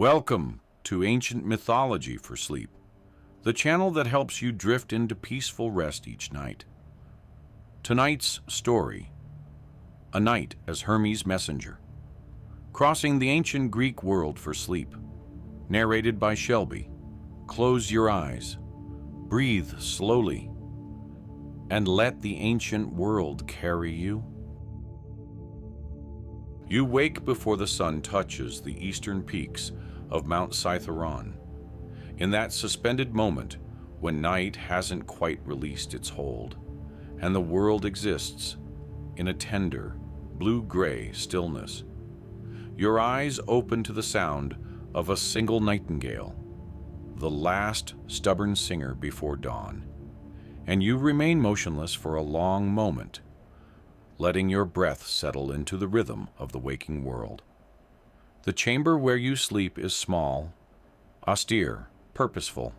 Welcome to Ancient Mythology for Sleep, the channel that helps you drift into peaceful rest each night. Tonight's story, A Night as Hermes' Messenger, crossing the ancient Greek world for sleep, narrated by Shelby. Close your eyes, breathe slowly, and let the ancient world carry you. You wake before the sun touches the eastern peaks of Mount Scytheron, in that suspended moment when night hasn't quite released its hold, and the world exists in a tender, blue-gray stillness. Your eyes open to the sound of a single nightingale, the last stubborn singer before dawn, and you remain motionless for a long moment, letting your breath settle into the rhythm of the waking world. The chamber where you sleep is small, austere, purposeful.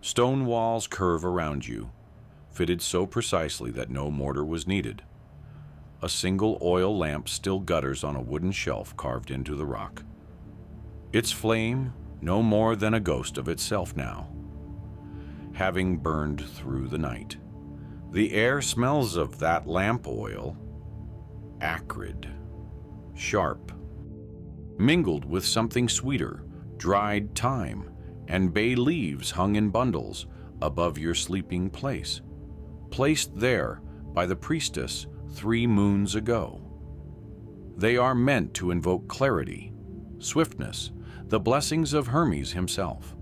Stone walls curve around you, fitted so precisely that no mortar was needed. A single oil lamp still gutters on a wooden shelf carved into the rock. Its flame no more than a ghost of itself now, having burned through the night. The air smells of that lamp oil, acrid, sharp, mingled with something sweeter, dried thyme, and bay leaves hung in bundles above your sleeping place, placed there by the priestess 3 moons ago. They are meant to invoke clarity, swiftness, the blessings of Hermes himself.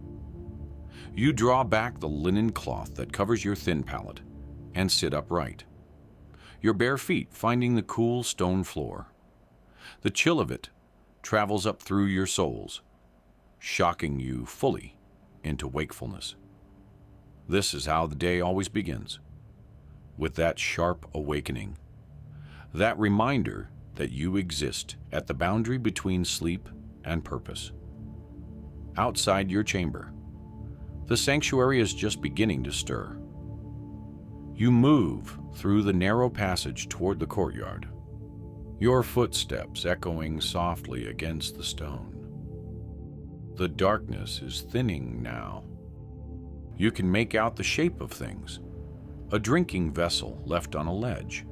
You draw back the linen cloth that covers your thin pallet and sit upright, your bare feet finding the cool stone floor. The chill of it travels up through your soles, shocking you fully into wakefulness. This is how the day always begins, with that sharp awakening, that reminder that you exist at the boundary between sleep and purpose. Outside your chamber, the sanctuary is just beginning to stir. You move through the narrow passage toward the courtyard, your footsteps echoing softly against the stone. The darkness is thinning now. You can make out the shape of things, a drinking vessel left on a ledge,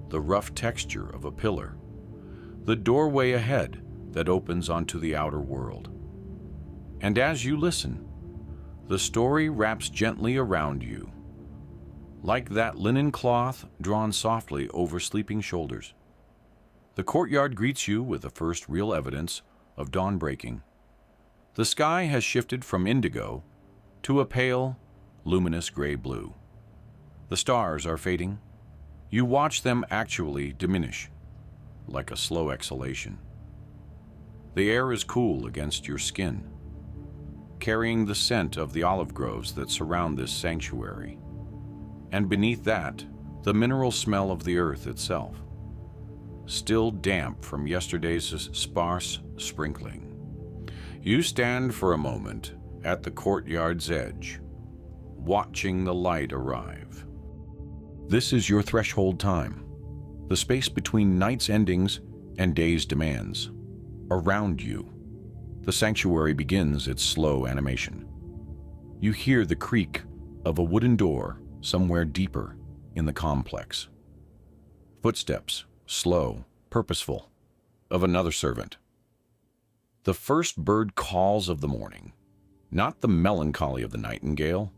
the rough texture of a pillar, the doorway ahead that opens onto the outer world. And as you listen, the story wraps gently around you, like that linen cloth drawn softly over sleeping shoulders. The courtyard greets you with the first real evidence of dawn breaking. The sky has shifted from indigo to a pale, luminous gray blue. The stars are fading. You watch them actually diminish, like a slow exhalation. The air is cool against your skin, carrying the scent of the olive groves that surround this sanctuary. And beneath that, the mineral smell of the earth itself, still damp from yesterday's sparse sprinkling. You stand for a moment at the courtyard's edge, watching the light arrive. This is your threshold time, the space between night's endings and day's demands. Around you, the sanctuary begins its slow animation. You hear the creak of a wooden door somewhere deeper in the complex. Footsteps, slow, purposeful, of another servant. The first bird calls of the morning, not the melancholy of the nightingale,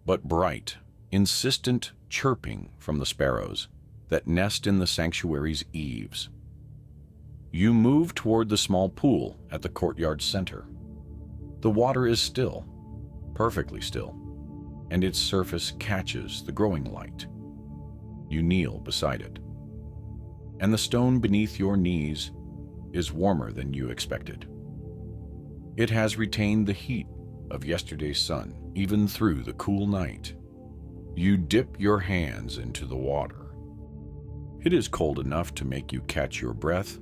but bright, insistent chirping from the sparrows that nest in the sanctuary's eaves. You move toward the small pool at the courtyard's center. The water is still, perfectly still, and its surface catches the growing light. You kneel beside it, and the stone beneath your knees is warmer than you expected. It has retained the heat of yesterday's sun, even through the cool night. You dip your hands into the water. It is cold enough to make you catch your breath,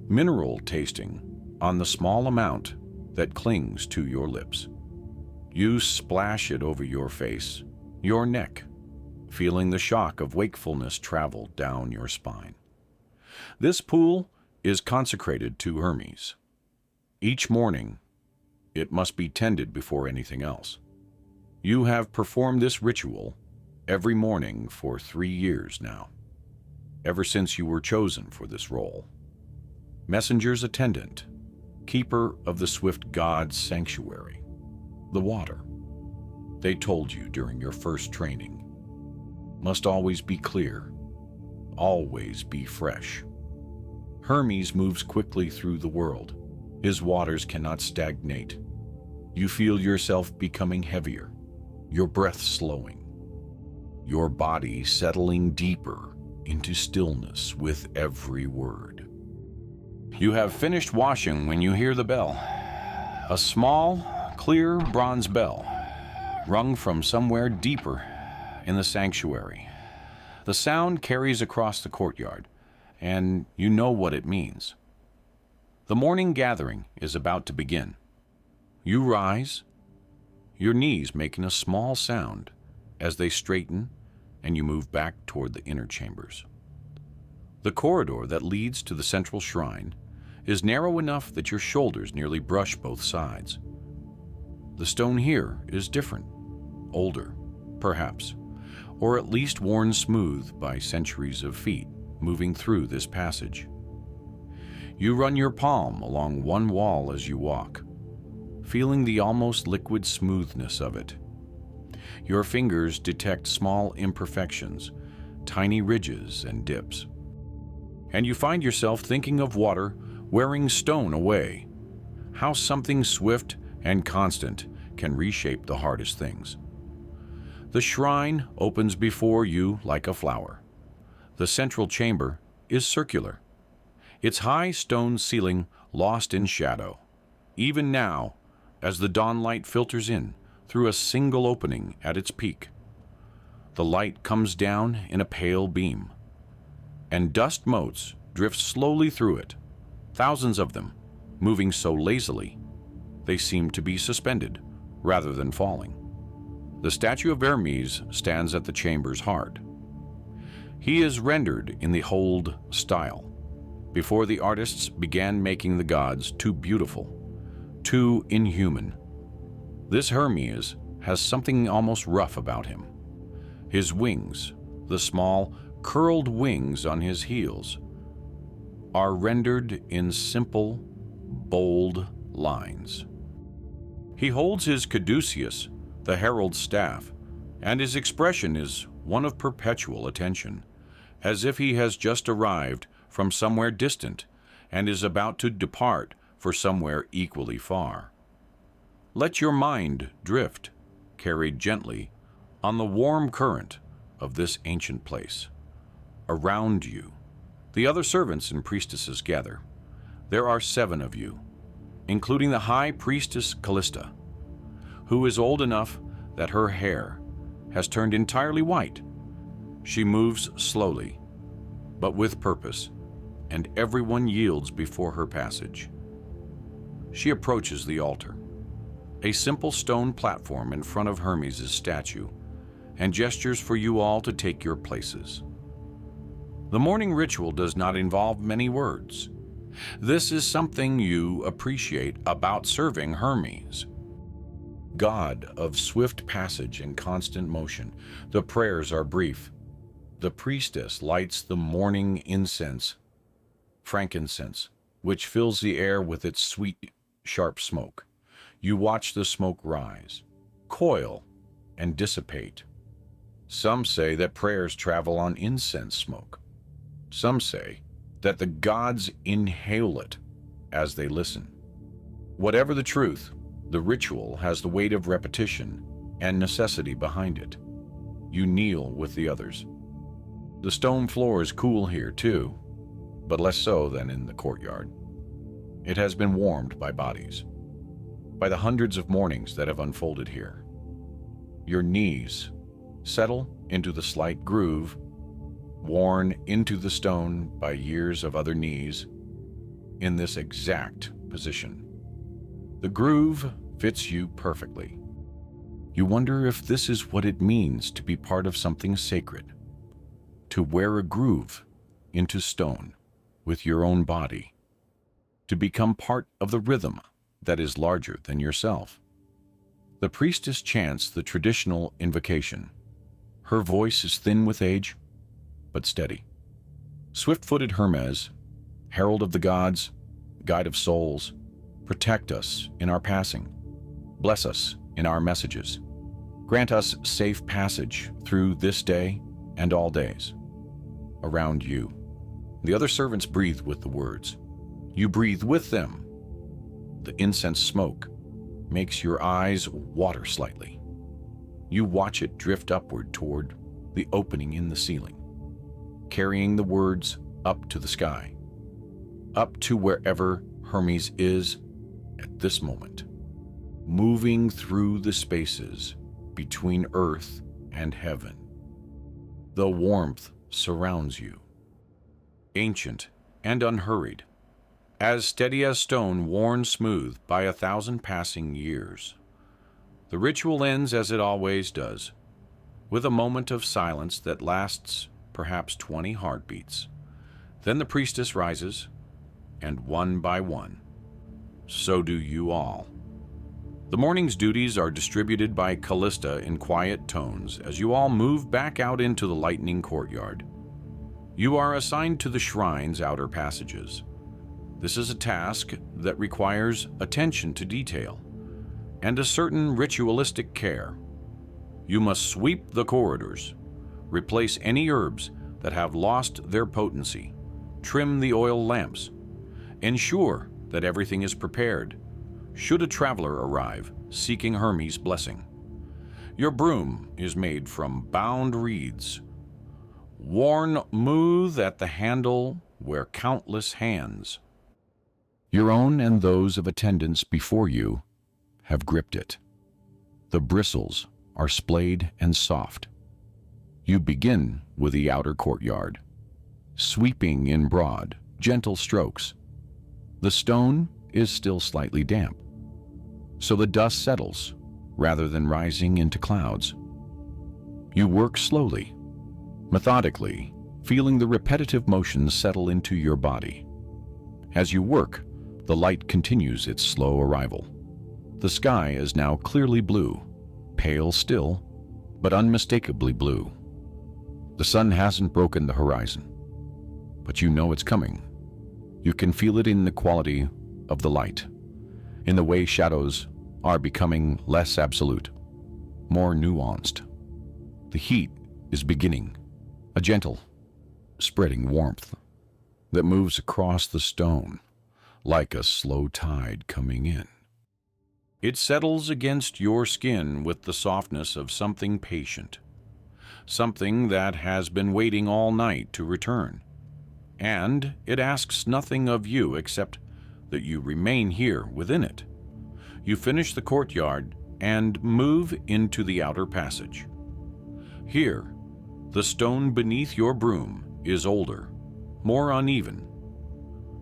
mineral tasting on the small amount that clings to your lips. You splash it over your face, your neck, feeling the shock of wakefulness travel down your spine. This pool is consecrated to Hermes, Each morning, it must be tended before anything else. You have performed this ritual every morning for 3 years now, ever since you were chosen for this role. Messenger's attendant, keeper of the swift god's sanctuary, the water. They told you during your first training, must always be clear, always be fresh. Hermes moves quickly through the world. His waters cannot stagnate. You feel yourself becoming heavier, your breath slowing, your body settling deeper into stillness with every word. You have finished washing when you hear the bell. A small, clear bronze bell, rung from somewhere deeper in the sanctuary. The sound carries across the courtyard, and you know what it means. The morning gathering is about to begin. You rise, your knees making a small sound as they straighten and you move back toward the inner chambers. The corridor that leads to the central shrine is narrow enough that your shoulders nearly brush both sides. The stone here is different, older, perhaps, or at least worn smooth by centuries of feet moving through this passage. You run your palm along one wall as you walk, feeling the almost liquid smoothness of it. Your fingers detect small imperfections, tiny ridges and dips. And you find yourself thinking of water wearing stone away, how something swift and constant can reshape the hardest things. The shrine opens before you like a flower. The central chamber is circular, its high stone ceiling lost in shadow, even now as the dawnlight filters in through a single opening at its peak. The light comes down in a pale beam, and dust motes drift slowly through it, thousands of them, moving so lazily they seem to be suspended rather than falling. The statue of Hermes stands at the chamber's heart. He is rendered in the hold style, before the artists began making the gods too beautiful, too inhuman. This Hermes has something almost rough about him. His wings, the small, curled wings on his heels, are rendered in simple, bold lines. He holds his caduceus, the herald's staff, and his expression is one of perpetual attention, as if he has just arrived from somewhere distant and is about to depart for somewhere equally far. Let your mind drift, carried gently, on the warm current of this ancient place. Around you, the other servants and priestesses gather. There are 7 of you, including the high priestess Callista, who is old enough that her hair has turned entirely white. She moves slowly, but with purpose, and everyone yields before her passage. She approaches the altar, a simple stone platform in front of Hermes' statue, and gestures for you all to take your places. The morning ritual does not involve many words. This is something you appreciate about serving Hermes. God of swift passage and constant motion, the prayers are brief. The priestess lights the morning incense, frankincense, which fills the air with its sweet, sharp smoke. You watch the smoke rise, coil, and dissipate. Some say that prayers travel on incense smoke. Some say that the gods inhale it as they listen. Whatever the truth, the ritual has the weight of repetition and necessity behind it. You kneel with the others. The stone floor is cool here too, but less so than in the courtyard. It has been warmed by bodies, by the hundreds of mornings that have unfolded here. Your knees settle into the slight groove, worn into the stone by years of other knees, in this exact position. The groove fits you perfectly. You wonder if this is what it means to be part of something sacred, to wear a groove into stone with your own body, to become part of the rhythm that is larger than yourself. The priestess chants the traditional invocation. Her voice is thin with age, but steady. Swift-footed Hermes, herald of the gods, guide of souls, protect us in our passing. Bless us in our messages. Grant us safe passage through this day and all days. Around you. The other servants breathe with the words. You breathe with them. The incense smoke makes your eyes water slightly. You watch it drift upward toward the opening in the ceiling, carrying the words up to the sky, up to wherever Hermes is at this moment, moving through the spaces between earth and heaven. The warmth surrounds you, ancient and unhurried, as steady as stone worn smooth by 1,000 passing years. The ritual ends as it always does, with a moment of silence that lasts perhaps 20 heartbeats. Then the priestess rises, and one by one, so do you all. The morning's duties are distributed by Callista in quiet tones as you all move back out into the lightning courtyard. You are assigned to the shrine's outer passages. This is a task that requires attention to detail and a certain ritualistic care. You must sweep the corridors, replace any herbs that have lost their potency, trim the oil lamps, ensure that everything is prepared should a traveler arrive seeking Hermes' blessing. Your broom is made from bound reeds, worn smooth at the handle where countless hands, your own and those of attendants before you, have gripped it. The bristles are splayed and soft. You begin with the outer courtyard, sweeping in broad, gentle strokes. The stone is still slightly damp, so the dust settles rather than rising into clouds. You work slowly, methodically, feeling the repetitive motions settle into your body. As you work, the light continues its slow arrival. The sky is now clearly blue, pale still, but unmistakably blue. The sun hasn't broken the horizon, but you know it's coming. You can feel it in the quality of the light, in the way shadows are becoming less absolute, more nuanced. The heat is beginning, a gentle, spreading warmth that moves across the stone like a slow tide coming in. It settles against your skin with the softness of something patient, something that has been waiting all night to return. And it asks nothing of you except that you remain here within it. You finish the courtyard and move into the outer passage. Here, the stone beneath your broom is older, more uneven.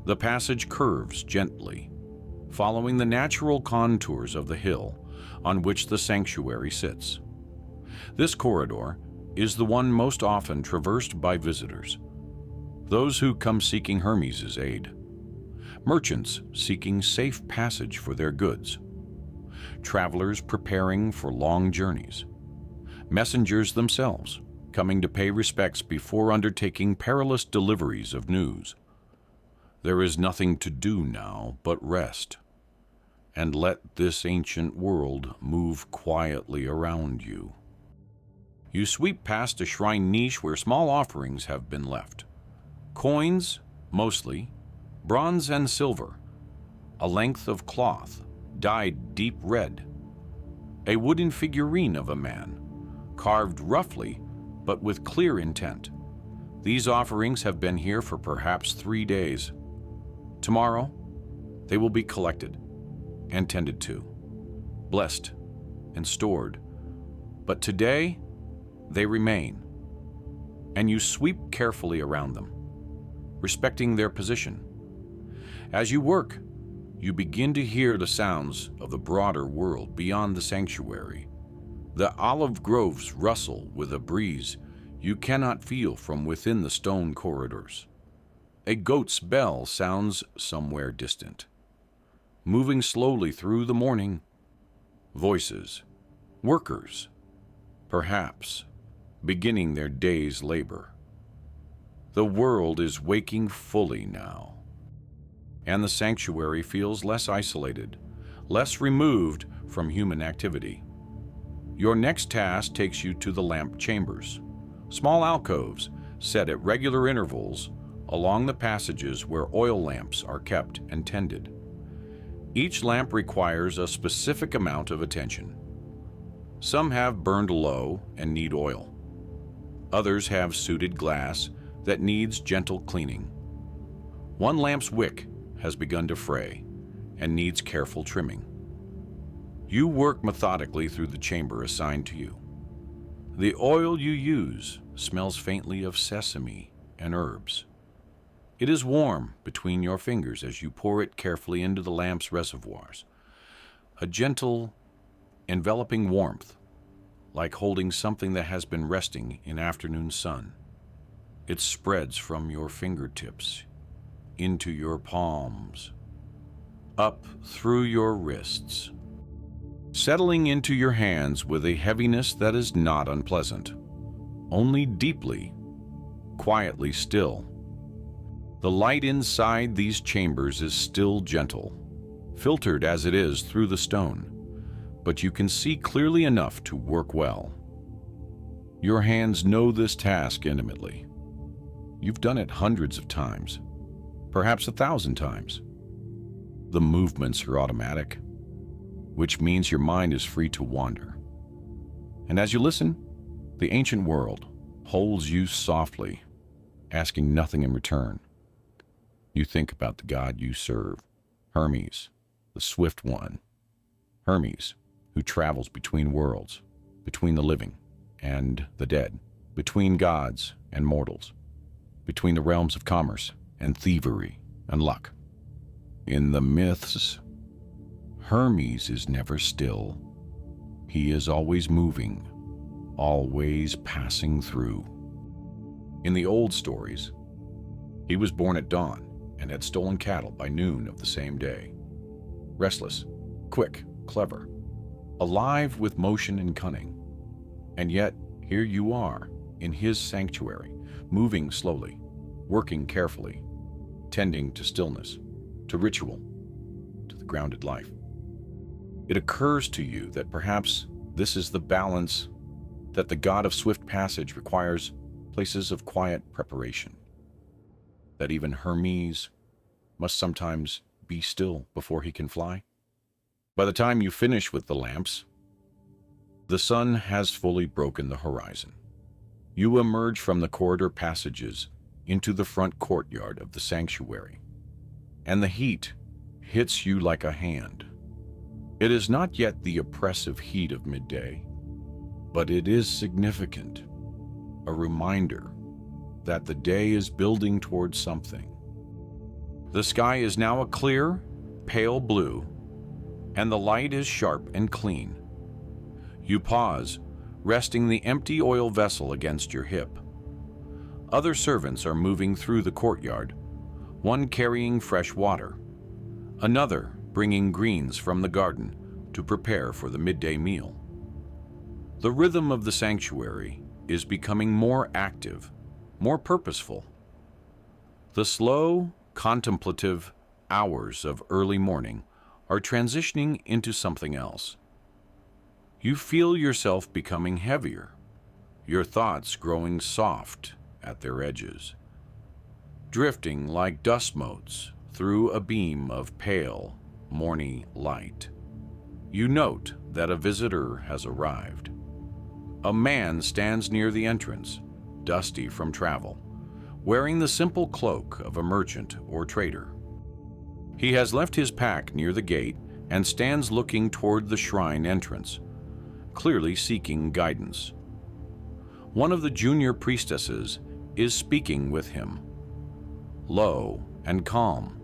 The passage curves gently, following the natural contours of the hill on which the sanctuary sits. This corridor is the one most often traversed by visitors, those who come seeking Hermes' aid, merchants seeking safe passage for their goods, travelers preparing for long journeys, messengers themselves coming to pay respects before undertaking perilous deliveries of news. There is nothing to do now but rest and let this ancient world move quietly around you. You sweep past a shrine niche where small offerings have been left. Coins, mostly, bronze and silver, a length of cloth dyed deep red, a wooden figurine of a man, carved roughly but with clear intent. These offerings have been here for perhaps 3 days. Tomorrow, they will be collected and tended to, blessed and stored. But today, they remain, and you sweep carefully around them, respecting their position. As you work, you begin to hear the sounds of the broader world beyond the sanctuary. The olive groves rustle with a breeze you cannot feel from within the stone corridors. A goat's bell sounds somewhere distant. moving slowly through the morning. Voices, workers, perhaps beginning their day's labor. The world is waking fully now, and the sanctuary feels less isolated, less removed from human activity. Your next task takes you to the lamp chambers, small alcoves set at regular intervals along the passages where oil lamps are kept and tended. Each lamp requires a specific amount of attention. Some have burned low and need oil. Others have sooted glass that needs gentle cleaning. One lamp's wick has begun to fray and needs careful trimming. You work methodically through the chamber assigned to you. The oil you use smells faintly of sesame and herbs. It is warm between your fingers as you pour it carefully into the lamp's reservoirs. A gentle, enveloping warmth, like holding something that has been resting in afternoon sun. It spreads from your fingertips into your palms, up through your wrists, settling into your hands with a heaviness that is not unpleasant, only deeply, quietly still. The light inside these chambers is still gentle, filtered as it is through the stone, but you can see clearly enough to work well. Your hands know this task intimately. You've done it hundreds of times, perhaps 1,000 times. The movements are automatic, which means your mind is free to wander. And as you listen, the ancient world holds you softly, asking nothing in return. You think about the god you serve, Hermes, the swift one. Hermes, who travels between worlds, between the living and the dead, between gods and mortals, between the realms of commerce and thievery and luck. In the myths, Hermes is never still. He is always moving, always passing through. In the old stories, he was born at dawn and had stolen cattle by noon of the same day. Restless, quick, clever, alive with motion and cunning. And yet, here you are, in his sanctuary, moving slowly, working carefully, tending to stillness, to ritual, to the grounded life. It occurs to you that perhaps this is the balance that the god of swift passage requires, places of quiet preparation. That even Hermes must sometimes be still before he can fly. By the time you finish with the lamps, the sun has fully broken the horizon. You emerge from the corridor passages into the front courtyard of the sanctuary, and the heat hits you like a hand. It is not yet the oppressive heat of midday, but it is significant, a reminder that the day is building towards something. The sky is now a clear, pale blue, and the light is sharp and clean. You pause, resting the empty oil vessel against your hip. Other servants are moving through the courtyard, one carrying fresh water, another bringing greens from the garden to prepare for the midday meal. The rhythm of the sanctuary is becoming more active, more purposeful. The slow, contemplative hours of early morning are transitioning into something else. You feel yourself becoming heavier, your thoughts growing soft at their edges, drifting like dust motes through a beam of pale, morning light. You note that a visitor has arrived. A man stands near the entrance, dusty from travel, wearing the simple cloak of a merchant or trader. He has left his pack near the gate and stands looking toward the shrine entrance, clearly seeking guidance. One of the junior priestesses is speaking with him, low and calm.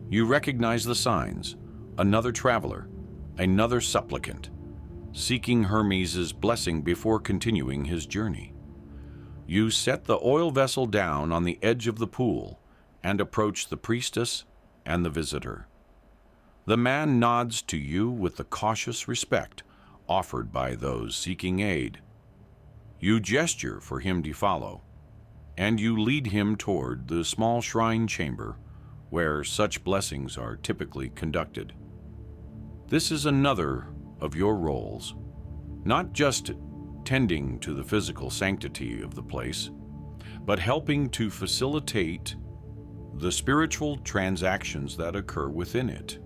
You recognize the signs: another traveler, another supplicant, seeking Hermes' blessing before continuing his journey. You set the oil vessel down on the edge of the pool and approach the priestess and the visitor. The man nods to you with the cautious respect offered by those seeking aid. You gesture for him to follow, and you lead him toward the small shrine chamber where such blessings are typically conducted. This is another of your roles, not just tending to the physical sanctity of the place, but helping to facilitate the spiritual transactions that occur within it.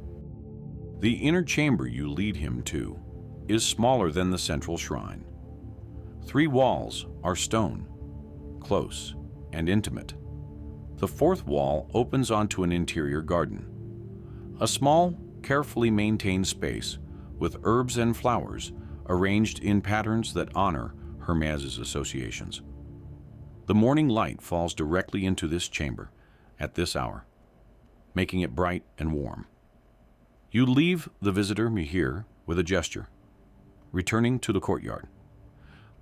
The inner chamber you lead him to is smaller than the central shrine. 3 walls are stone, close and intimate. The 4th wall opens onto an interior garden, a small, carefully maintained space with herbs and flowers arranged in patterns that honor Hermes' associations. The morning light falls directly into this chamber at this hour, making it bright and warm. You leave the visitor here with a gesture, returning to the courtyard.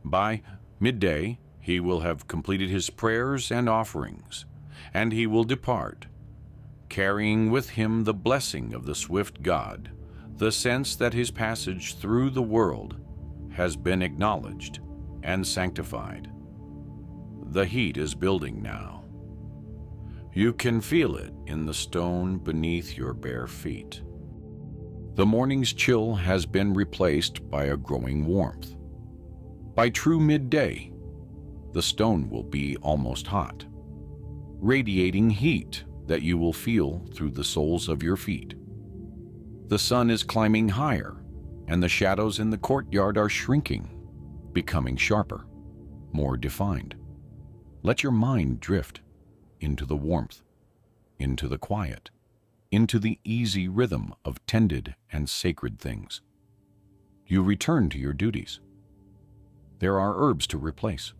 By midday, he will have completed his prayers and offerings, and he will depart, carrying with him the blessing of the swift god, the sense that his passage through the world has been acknowledged and sanctified. The heat is building now. You can feel it in the stone beneath your bare feet. The morning's chill has been replaced by a growing warmth. By true midday, the stone will be almost hot, radiating heat that you will feel through the soles of your feet. The sun is climbing higher, and the shadows in the courtyard are shrinking, becoming sharper, more defined. Let your mind drift into the warmth, into the quiet, into the easy rhythm of tended and sacred things. You return to your duties. There are herbs to replace,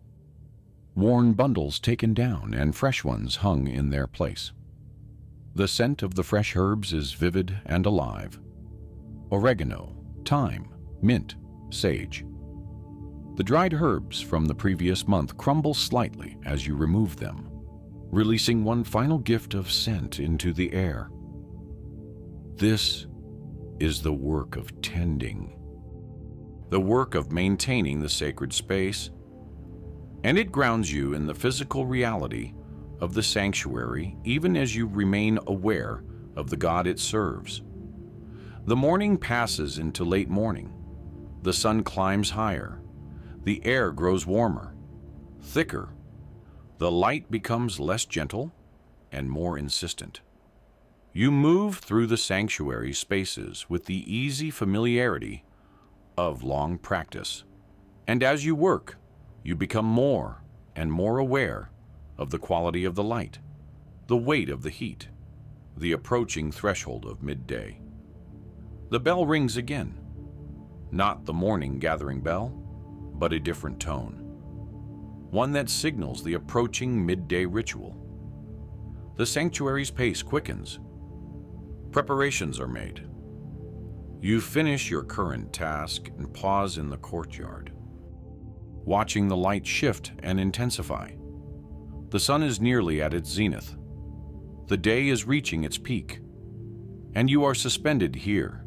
worn bundles taken down and fresh ones hung in their place. The scent of the fresh herbs is vivid and alive. Oregano, thyme, mint, sage. The dried herbs from the previous month crumble slightly as you remove them, releasing one final gift of scent into the air. This is the work of tending, the work of maintaining the sacred space, and it grounds you in the physical reality of the sanctuary even as you remain aware of the God it serves. The morning passes into late morning. The sun climbs higher. The air grows warmer, thicker. The light becomes less gentle and more insistent. You move through the sanctuary spaces with the easy familiarity of long practice. And as you work, you become more and more aware of the quality of the light, the weight of the heat, the approaching threshold of midday. The bell rings again, not the morning gathering bell, but a different tone, one that signals the approaching midday ritual. The sanctuary's pace quickens. Preparations are made. You finish your current task and pause in the courtyard, watching the light shift and intensify. The sun is nearly at its zenith. The day is reaching its peak, and you are suspended here,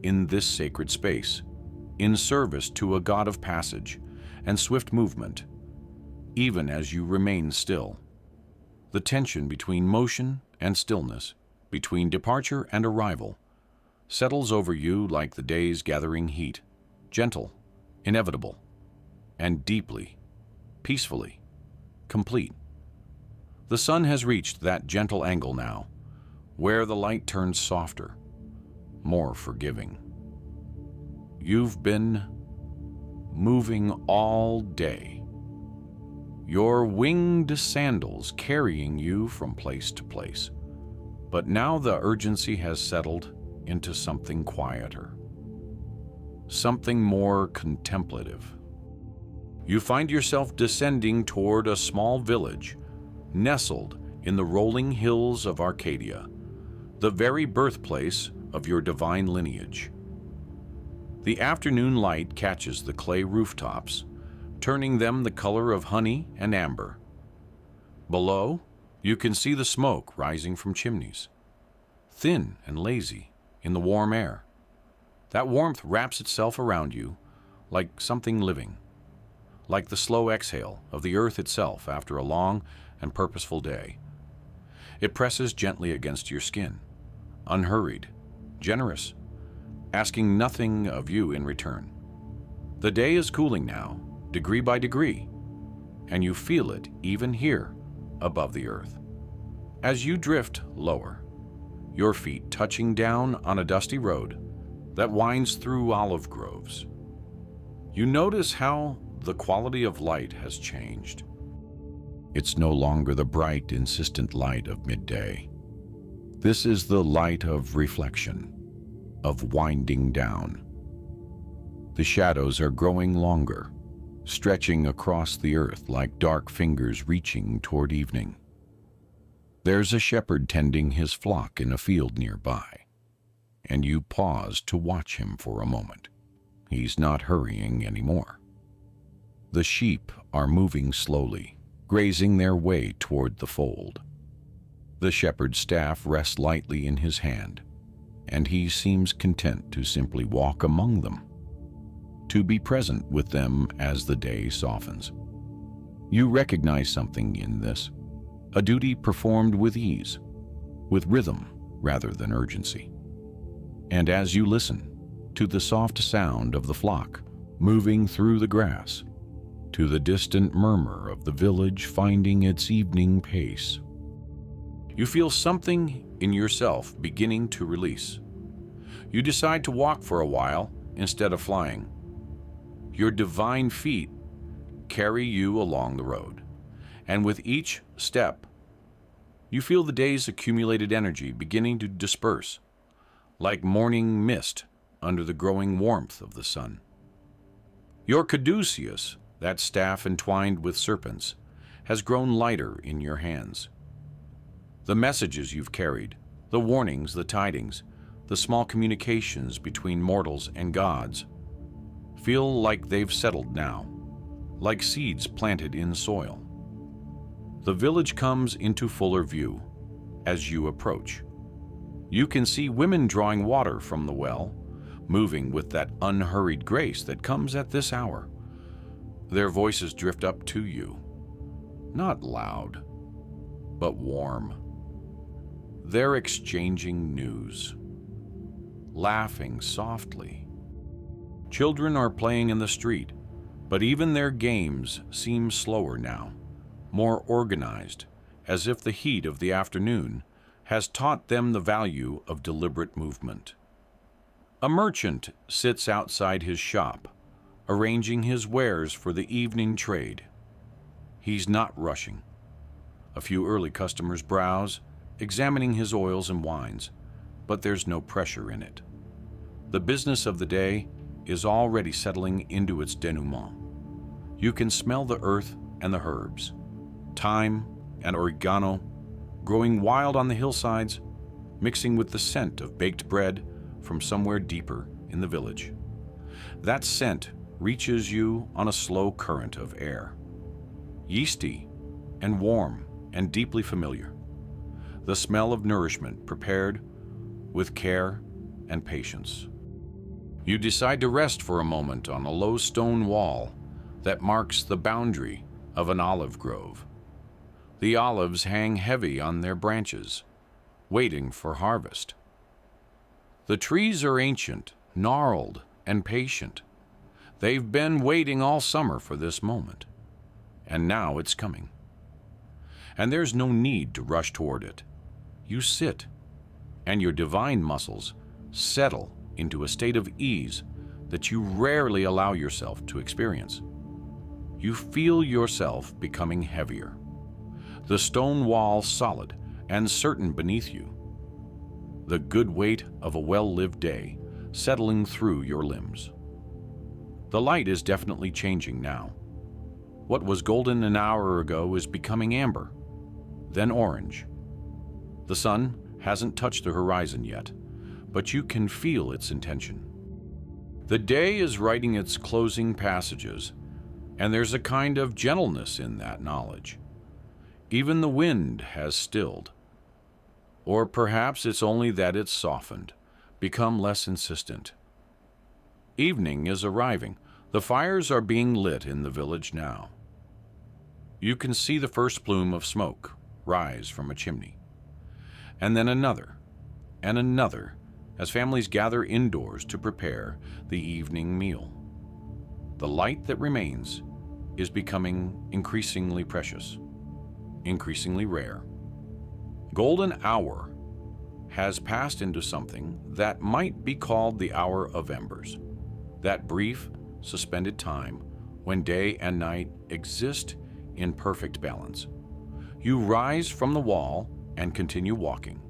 in this sacred space, in service to a God of passage and swift movement, even as you remain still. The tension between motion and stillness, between departure and arrival, settles over you like the day's gathering heat, gentle, inevitable, and deeply, peacefully, complete. The sun has reached that gentle angle now, where the light turns softer, more forgiving. You've been moving all day, your winged sandals carrying you from place to place. But now the urgency has settled into something quieter, something more contemplative. You find yourself descending toward a small village nestled in the rolling hills of Arcadia, the very birthplace of your divine lineage. The afternoon light catches the clay rooftops, turning them the color of honey and amber. Below, you can see the smoke rising from chimneys, thin and lazy in the warm air. That warmth wraps itself around you like something living, like the slow exhale of the earth itself after a long and purposeful day. It presses gently against your skin, unhurried, generous, asking nothing of you in return. The day is cooling now, degree by degree, and you feel it even here above the earth. As you drift lower, your feet touching down on a dusty road that winds through olive groves, you notice how the quality of light has changed. It's no longer the bright, insistent light of midday. This is the light of reflection, of winding down. The shadows are growing longer, stretching across the earth like dark fingers reaching toward evening. There's a shepherd tending his flock in a field nearby, and you pause to watch him for a moment. He's not hurrying anymore. The sheep are moving slowly, grazing their way toward the fold. The shepherd's staff rests lightly in his hand, and he seems content to simply walk among them, to be present with them as the day softens. You recognize something in this, a duty performed with ease, with rhythm rather than urgency. And as you listen to the soft sound of the flock moving through the grass, to the distant murmur of the village finding its evening pace, you feel something in yourself beginning to release. You decide to walk for a while instead of flying. Your divine feet carry you along the road, and with each step, you feel the day's accumulated energy beginning to disperse, like morning mist under the growing warmth of the sun. Your caduceus, that staff entwined with serpents, has grown lighter in your hands. The messages you've carried, the warnings, the tidings, the small communications between mortals and gods, feel like they've settled now, like seeds planted in soil. The village comes into fuller view as you approach. You can see women drawing water from the well, moving with that unhurried grace that comes at this hour. Their voices drift up to you, not loud, but warm. They're exchanging news, laughing softly. Children are playing in the street, but even their games seem slower now, more organized, as if the heat of the afternoon has taught them the value of deliberate movement. A merchant sits outside his shop, arranging his wares for the evening trade. He's not rushing. A few early customers browse, examining his oils and wines, but there's no pressure in it. The business of the day is already settling into its denouement. You can smell the earth and the herbs, thyme and oregano, growing wild on the hillsides, mixing with the scent of baked bread from somewhere deeper in the village. That scent reaches you on a slow current of air, yeasty and warm and deeply familiar. The smell of nourishment prepared with care and patience. You decide to rest for a moment on a low stone wall that marks the boundary of an olive grove. The olives hang heavy on their branches, waiting for harvest. The trees are ancient, gnarled, and patient. They've been waiting all summer for this moment, and now it's coming. And there's no need to rush toward it. You sit, and your divine muscles settle into a state of ease that you rarely allow yourself to experience. You feel yourself becoming heavier, the stone wall solid and certain beneath you, the good weight of a well-lived day settling through your limbs. The light is definitely changing now. What was golden an hour ago is becoming amber, then orange. The sun hasn't touched the horizon yet, but you can feel its intention. The day is writing its closing passages, and there's a kind of gentleness in that knowledge. Even the wind has stilled. Or perhaps it's only that it's softened, become less insistent. Evening is arriving. The fires are being lit in the village now. You can see the first plume of smoke rise from a chimney, and then another, and another, as families gather indoors to prepare the evening meal. The light that remains is becoming increasingly precious, increasingly rare. Golden hour has passed into something that might be called the hour of embers, that brief, suspended time when day and night exist in perfect balance. You rise from the wall and continue walking,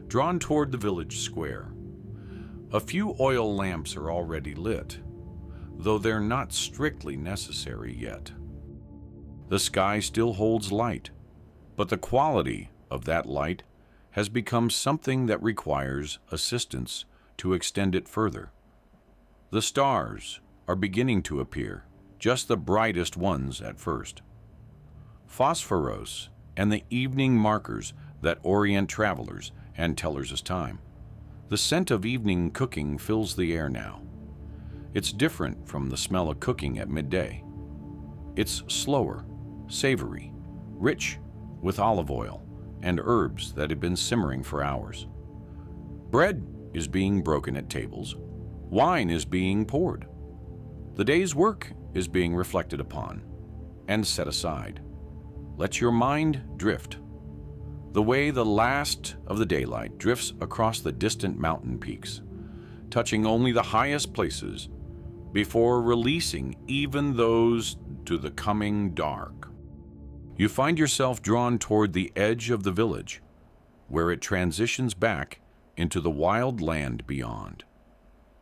drawn toward the village square. A few oil lamps are already lit, though they're not strictly necessary yet. The sky still holds light, but the quality of that light has become something that requires assistance to extend it further. The stars are beginning to appear, just the brightest ones at first. Phosphoros and the evening markers that orient travelers and tellers of time. The scent of evening cooking fills the air now. It's different from the smell of cooking at midday. It's slower, savory, rich with olive oil and herbs that have been simmering for hours. Bread is being broken at tables. Wine is being poured. The day's work is being reflected upon and set aside. Let your mind drift, the way the last of the daylight drifts across the distant mountain peaks, touching only the highest places before releasing even those to the coming dark. You find yourself drawn toward the edge of the village, where it transitions back into the wild land beyond.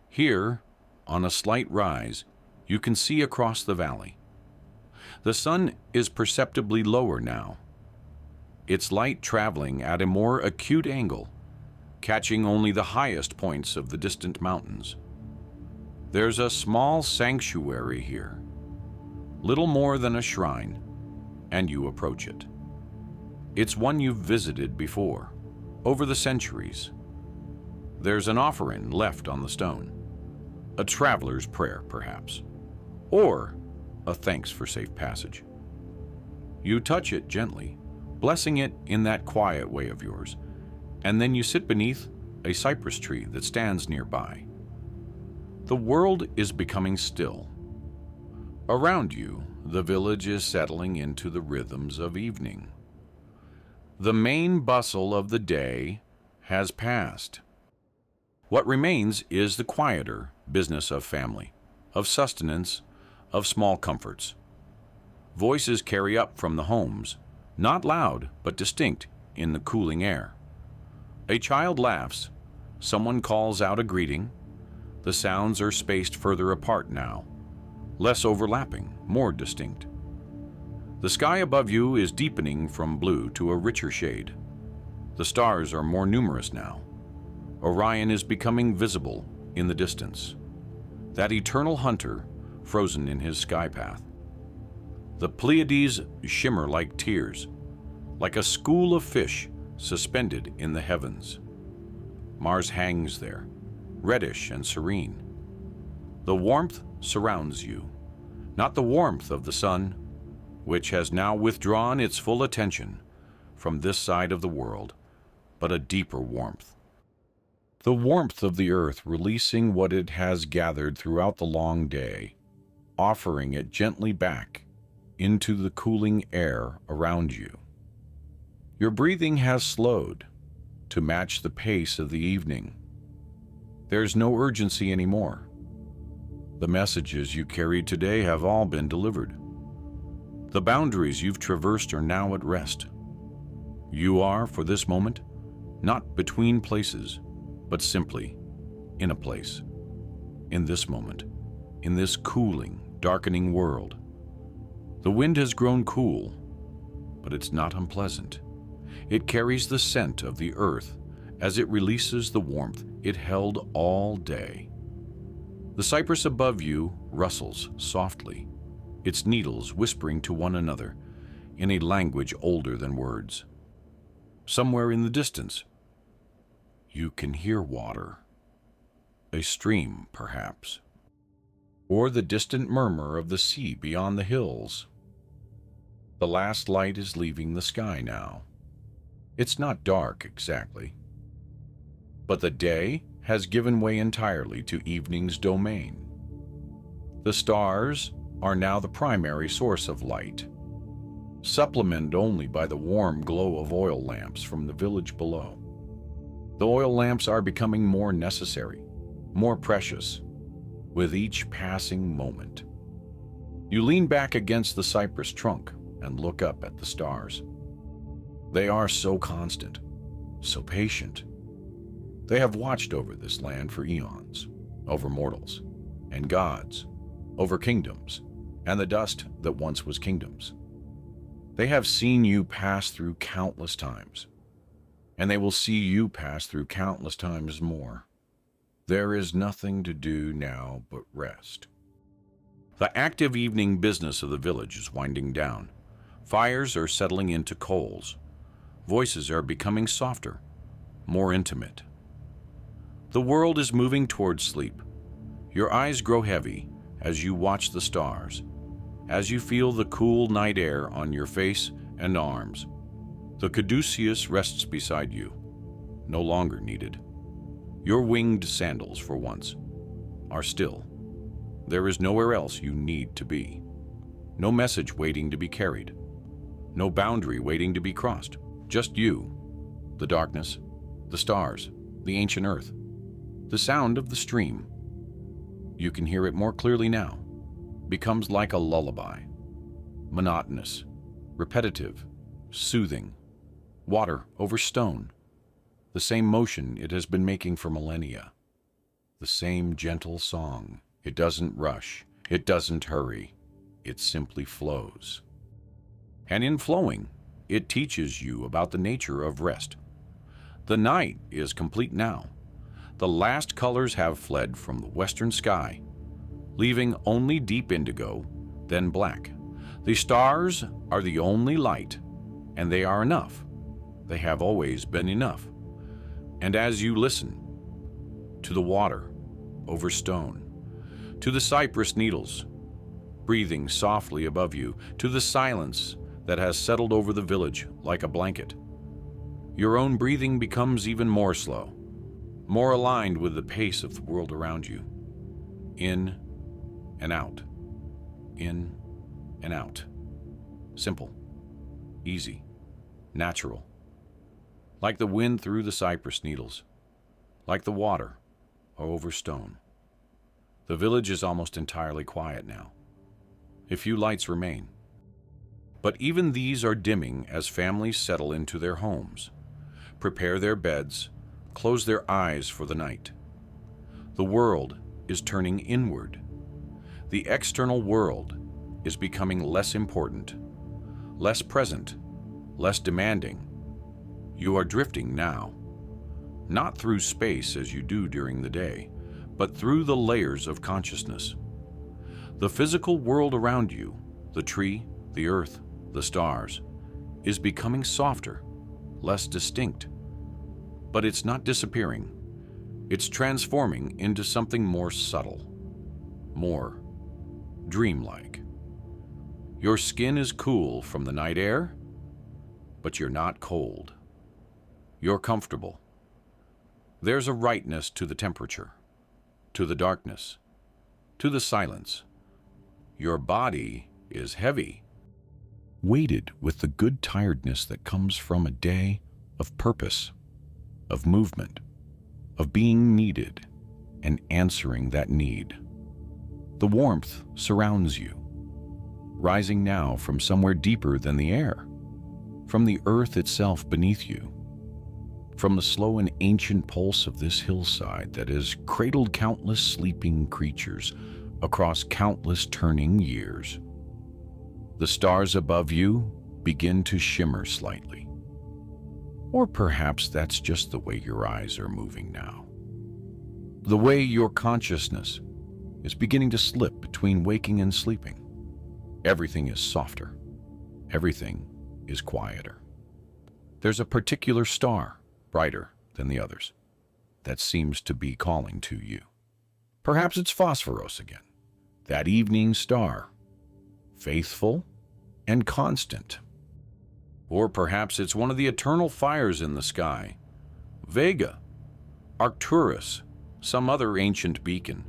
Here, on a slight rise, you can see across the valley. The sun is perceptibly lower now, its light traveling at a more acute angle, catching only the highest points of the distant mountains. There's a small sanctuary here, little more than a shrine, and you approach it. It's one you've visited before, over the centuries. There's an offering left on the stone, a traveler's prayer, perhaps, or a thanks for safe passage. You touch it gently, blessing it in that quiet way of yours, and then you sit beneath a cypress tree that stands nearby. The world is becoming still. Around you, the village is settling into the rhythms of evening. The main bustle of the day has passed. What remains is the quieter business of family, of sustenance, of small comforts. Voices carry up from the homes, not loud but distinct in the cooling air. A child laughs, someone calls out a greeting. The sounds are spaced further apart now, less overlapping, more distinct. The sky above you is deepening from blue to a richer shade. The stars are more numerous now. Orion is becoming visible in the distance, that eternal hunter frozen in his sky path. The Pleiades shimmer like tears, like a school of fish suspended in the heavens. Mars hangs there, reddish and serene. The warmth surrounds you, not the warmth of the sun, which has now withdrawn its full attention from this side of the world, but a deeper warmth. The warmth of the earth releasing what it has gathered throughout the long day, offering it gently back into the cooling air around you. Your breathing has slowed to match the pace of the evening. There's no urgency anymore. The messages you carried today have all been delivered. The boundaries you've traversed are now at rest. You are, for this moment, not between places, but simply in a place, in this moment, in this cooling, darkening world. The wind has grown cool, but it's not unpleasant. It carries the scent of the earth as it releases the warmth it held all day. The cypress above you rustles softly, its needles whispering to one another in a language older than words. Somewhere in the distance, you can hear water. A stream, perhaps, or the distant murmur of the sea beyond the hills. The last light is leaving the sky now. It's not dark exactly, but the day has given way entirely to evening's domain. The stars are now the primary source of light, supplemented only by the warm glow of oil lamps from the village below. The oil lamps are becoming more necessary, more precious, with each passing moment. You lean back against the cypress trunk and look up at the stars. They are so constant, so patient. They have watched over this land for eons, over mortals and gods, over kingdoms and the dust that once was kingdoms. They have seen you pass through countless times, and they will see you pass through countless times more. There is nothing to do now but rest. The active evening business of the village is winding down. Fires are settling into coals. Voices are becoming softer, more intimate. The world is moving towards sleep. Your eyes grow heavy as you watch the stars, as you feel the cool night air on your face and arms. The caduceus rests beside you, no longer needed. Your winged sandals, for once, are still. There is nowhere else you need to be. No message waiting to be carried. No boundary waiting to be crossed. Just you, the darkness, the stars, the ancient earth, the sound of the stream. You can hear it more clearly now. Becomes like a lullaby. Monotonous, repetitive, soothing. Water over stone. The same motion it has been making for millennia. The same gentle song. It doesn't rush. It doesn't hurry. It simply flows. And in flowing, it teaches you about the nature of rest. The night is complete now. The last colors have fled from the western sky, leaving only deep indigo, then black. The stars are the only light, and they are enough. They have always been enough. And as you listen to the water over stone, to the cypress needles breathing softly above you, to the silence that has settled over the village like a blanket, your own breathing becomes even more slow, more aligned with the pace of the world around you. In and out, in and out. Simple, easy, natural. Like the wind through the cypress needles, like the water over stone. The village is almost entirely quiet now. A few lights remain. But even these are dimming as families settle into their homes, prepare their beds, close their eyes for the night. The world is turning inward. The external world is becoming less important, less present, less demanding. You are drifting now, not through space as you do during the day, but through the layers of consciousness. The physical world around you, the tree, the earth, the stars, is becoming softer, less distinct. But it's not disappearing. It's transforming into something more subtle, more dreamlike. Your skin is cool from the night air, but you're not cold. You're comfortable. There's a rightness to the temperature, to the darkness, to the silence. Your body is heavy, weighted with the good tiredness that comes from a day of purpose, of movement, of being needed and answering that need. The warmth surrounds you, rising now from somewhere deeper than the air, from the earth itself beneath you, from the slow and ancient pulse of this hillside that has cradled countless sleeping creatures across countless turning years. The stars above you begin to shimmer slightly. Or perhaps that's just the way your eyes are moving now. The way your consciousness is beginning to slip between waking and sleeping. Everything is softer. Everything is quieter. There's a particular star, brighter than the others, that seems to be calling to you. Perhaps it's Phosphoros again, that evening star, faithful and constant. Or perhaps it's one of the eternal fires in the sky, Vega, Arcturus, some other ancient beacon.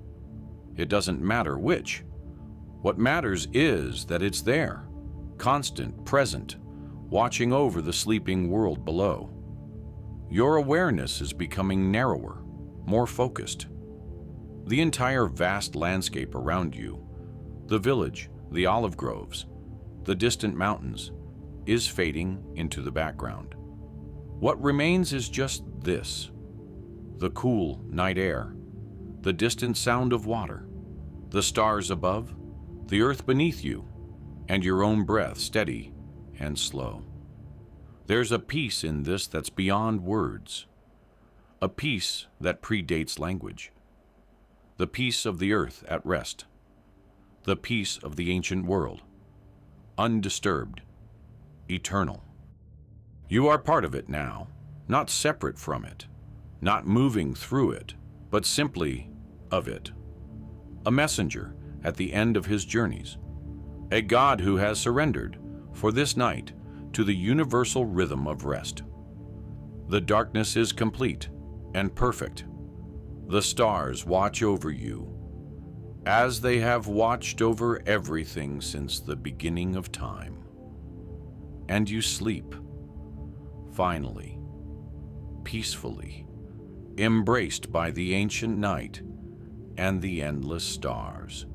It doesn't matter which. What matters is that it's there, constant, present, watching over the sleeping world below. Your awareness is becoming narrower, more focused. The entire vast landscape around you, the village, the olive groves, the distant mountains, is fading into the background. What remains is just this: the cool night air, the distant sound of water, the stars above, the earth beneath you, and your own breath steady and slow. There's a peace in this that's beyond words, a peace that predates language, the peace of the earth at rest, the peace of the ancient world, undisturbed, eternal. You are part of it now, not separate from it, not moving through it, but simply of it. A messenger at the end of his journeys, a God who has surrendered for this night to the universal rhythm of rest. The darkness is complete and perfect. The stars watch over you, as they have watched over everything since the beginning of time. And you sleep, finally, peacefully, embraced by the ancient night and the endless stars.